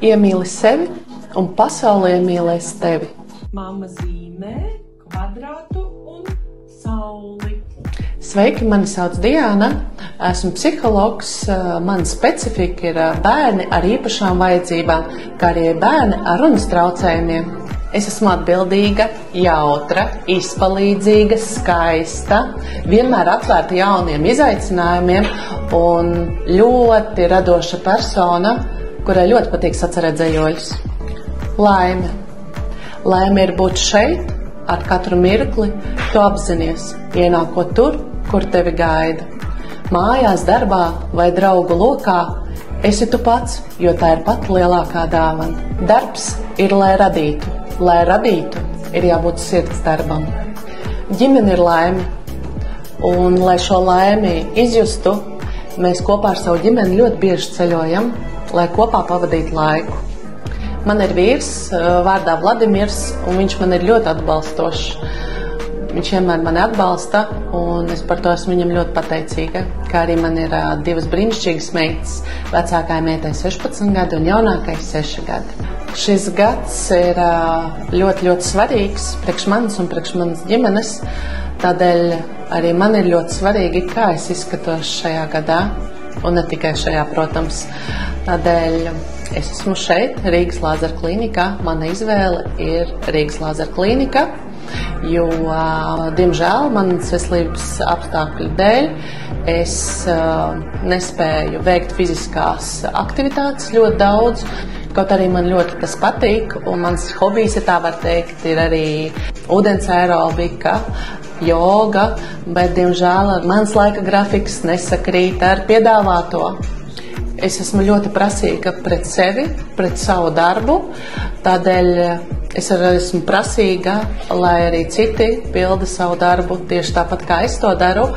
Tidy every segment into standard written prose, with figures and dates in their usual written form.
Iemīli sevi un pasaule iemīlēs tevi. Mamma zīmē kvadrātu un sauli. Sveiki, mani sauc Diana, esmu psihologs, mana specifika ir bērni ar īpašām vajadzībām, kā arī bērni ar runas traucējumiem. Es esmu atbildīga, jautra, izpalīdzīga, skaista, vienmēr atvērta jauniem izaicinājumiem un ļoti radoša persona, kurai ļoti patīk sacerēt dzejoļus. Laime. Laime ir būt šeit, ar katru mirkli, tu apzinies, ienākot tur, kur tevi gaida. Mājās, darbā vai draugu lokā esi tu pats, jo tā ir pat lielākā dāvana. Darbs ir, lai radītu. Lai radītu, ir jābūt sirds darbam. Ģimene ir laime, un lai šo laimi izjustu, mēs kopā ar savu ģimeni ļoti bieži ceļojam, lai kopā pavadītu laiku. Man ir vīrs, vārdā Vladimirs, un viņš man ir ļoti atbalstošs. Viņš vienmēr mani atbalsta, un es par to esmu viņam ļoti pateicīga. Kā arī man ir divas brīnišķīgas meitas, vecākā meitai 16 gadi un jaunākai 6 gadi. Šis gads ir ļoti, ļoti svarīgs priekš manis un priekš manas ģimenes, tādēļ arī man ir ļoti svarīgi, kā es izskatos šajā gadā, un ne tikai šajā, protams. Tādēļ es esmu šeit, Rīgas Lāzera klīnikā. Mana izvēle ir Rīgas Lāzera klīnika, jo, diemžēl, manas veselības apstākļu dēļ es nespēju veikt fiziskās aktivitātes ļoti daudz, kaut arī man ļoti tas patīk, un mans hobijs, ja tā var teikt, ir arī ūdens aerobika, joga, bet, diemžēl, mans laika grafiks nesakrīt ar piedāvāto. Es esmu ļoti prasīga pret sevi, pret savu darbu, tādēļ es arī esmu prasīga, lai arī citi pilda savu darbu tieši tāpat, kā es to daru,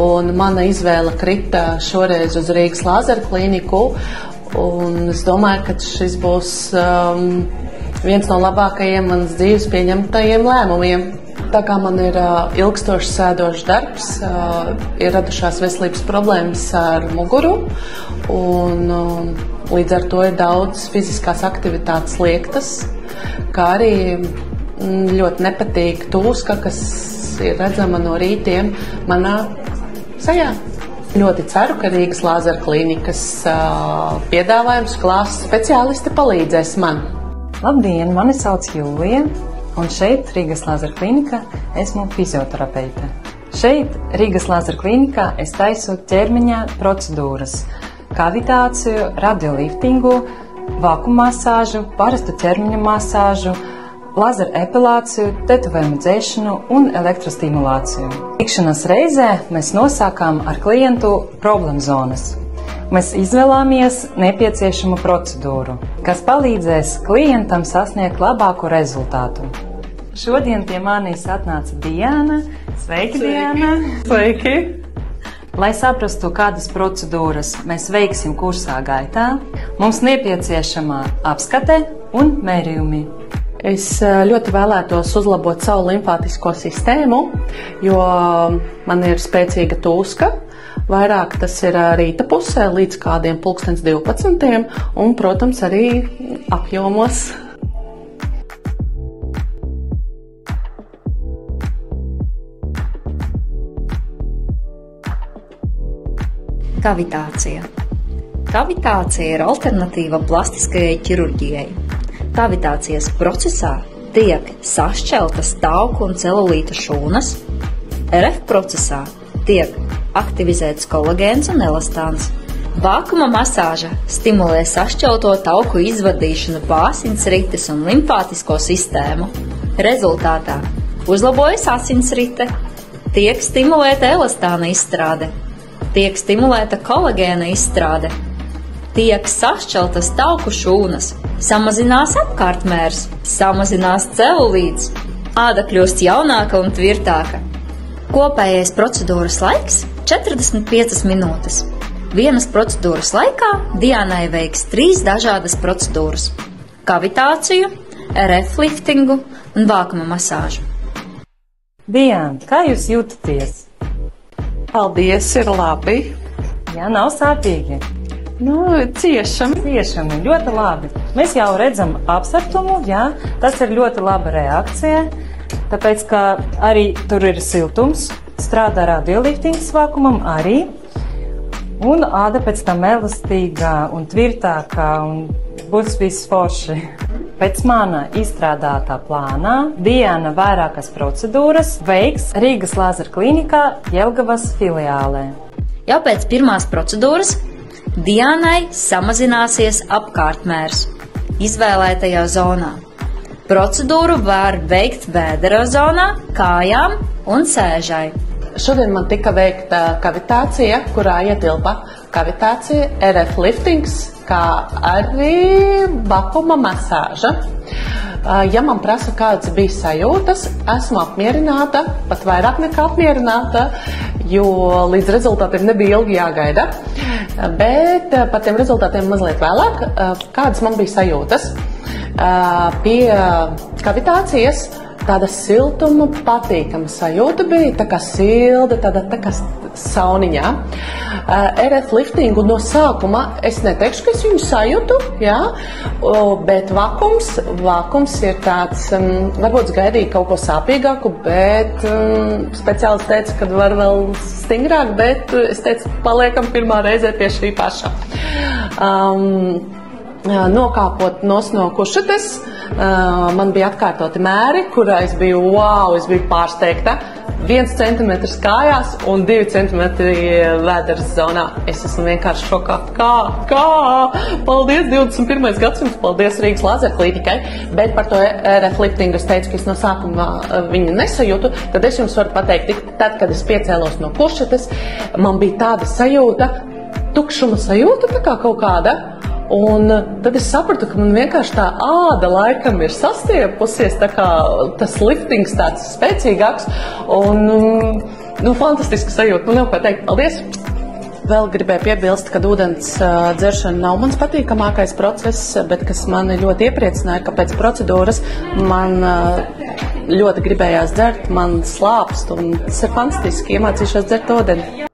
un mana izvēle krita šoreiz uz Rīgas Lāzera klīniku, un es domāju, ka šis būs viens no labākajiem manas dzīves pieņemtajiem lēmumiem. Tā kā man ir ilgstošs sēdošs darbs, ir radušās veselības problēmas ar muguru, un līdz ar to ir daudz fiziskās aktivitātes liektas, kā arī ļoti nepatīk tūska, kas ir redzama no rītiem manā sejā. Ļoti ceru, ka Rīgas Lāzera klīnikas piedāvājums klāsts speciālisti palīdzēs man. Labdien, mani sauc Jūlija, un šeit Rīgas Lāzera klīnikā esmu fizioterapeite. Šeit Rīgas Lāzera klīnikā es taisu ķermeņa procedūras, kavitāciju, radioliftingu, vākuma masāžu, parastu ķermeņa masāžu, lazera epilāciju, tetovējumu dzēšanu un elektrostimulāciju. Tikšanās reizē mēs nosākām ar klientu problēmzonas. Mēs izvēlāmies nepieciešamu procedūru, kas palīdzēs klientam sasniegt labāku rezultātu. Šodien pie manis atnāca Diana. Sveiki, Diana! Sveiki! Lai saprastu, kādas procedūras mēs veiksim kursā gaitā, mums nepieciešama apskate un mērījumi. Es ļoti vēlētos uzlabot savu limfātisko sistēmu, jo man ir spēcīga tūska. Vairāk tas ir rīta pusē līdz kādiem 12:00 un, protams, arī apjomos. Kavitācija. Kavitācija ir alternatīva plastiskajai ķirurģijai. Kavitācijas procesā tiek sašķeltas tauku un celulīta šūnas. RF procesā tiek aktivizēts kolagēns un elastāns. Vākuma masāža stimulē sašķelto tauku izvadīšanu pa asinsrites un limfātisko sistēmu. Rezultātā uzlabojas asinsrite, tiek stimulēta elastāna izstrāde, tiek stimulēta kolagēna izstrāde, tiek sašķeltas tauku šūnas, samazinās apkārtmērs, samazinās celulīts, āda kļūst jaunāka un tvirtāka. Kopējais procedūras laiks 45 minūtes. Vienas procedūras laikā Dianai veiks 3 dažādas procedūras – kavitāciju, RF liftingu un vākuma masāžu. Diana, kā jūs jūtaties? Paldies, ir labi. Jā, nav sāpīgi. Ciešami, ļoti labi. Mēs jau redzam apsartumu, jā, tas ir ļoti laba reakcija, tāpēc, ka arī tur ir siltums, strādā radioliftingas vakumam arī, un āda pēc tam elastīgā un tvirtākā un būs viss forši. Pēc mana izstrādātā plānā Diana vairākas procedūras veiks Rīgas Lāzera klīnikā Jelgavas filiālē. Jau pēc pirmās procedūras Dianai samazināsies apkārtmērs izvēlētajā zonā. Procedūru var veikt vēdera zonā, kājām un sēžai. Šodien man tika veikta kavitācija, kurā ietilpa kavitācija, RF liftings, kā arī vakuma masāža. Ja man prasa, kādas bija sajūtas, esmu apmierināta, pat vairāk nekā apmierināta, jo līdz rezultātiem nebija ilgi jāgaida. Bet par tiem rezultātiem mazliet vēlāk, kādas man bija sajūtas. Pie kavitācijas tāda siltuma, patīkama sajūta bija, tā kā silda, tā kā sauniņā. RF liftingu no sākuma es neteikšu, ka es viņu sajūtu, jā, bet vakums ir tāds, varbūt gaidīja kaut ko sāpīgāku, bet speciālists teica, ka var vēl stingrāk, bet es teicu, paliekam pirmā reizē pie šī paša. Nokāpot no kušetes, man bija atkārtoti mēri, kurā es biju pārsteigta. 1 centimetrs kājās un 2 centimetri vēders zonā. Es esmu vienkārši šokā. Kā? Paldies, 21. gadsimts, paldies Rīgas Lāzera klīnikai. Bet par to RF liftingu es teicu, ka es no sākuma viņu nesajūtu. Tad es jums varu pateikt, tad, kad es piecēlos no kušetes, man bija tāda sajūta, tukšuma sajūta, tā kā kaut kāda. Un tad es sapratu, ka man vienkārši tā āda laikam ir sastiepusies, tā kā tas liftings tāds spēcīgāks. Un, fantastiska sajūta, man nav ko teikt. Paldies! Vēl gribēju piebilst, ka ūdens dzeršana nav mans patīkamākais process, bet kas mani ļoti iepriecināja, ka pēc procedūras man ļoti gribējās dzert, man slāpst, un tas ir fantastiski, iemācīšos dzert ūdeni.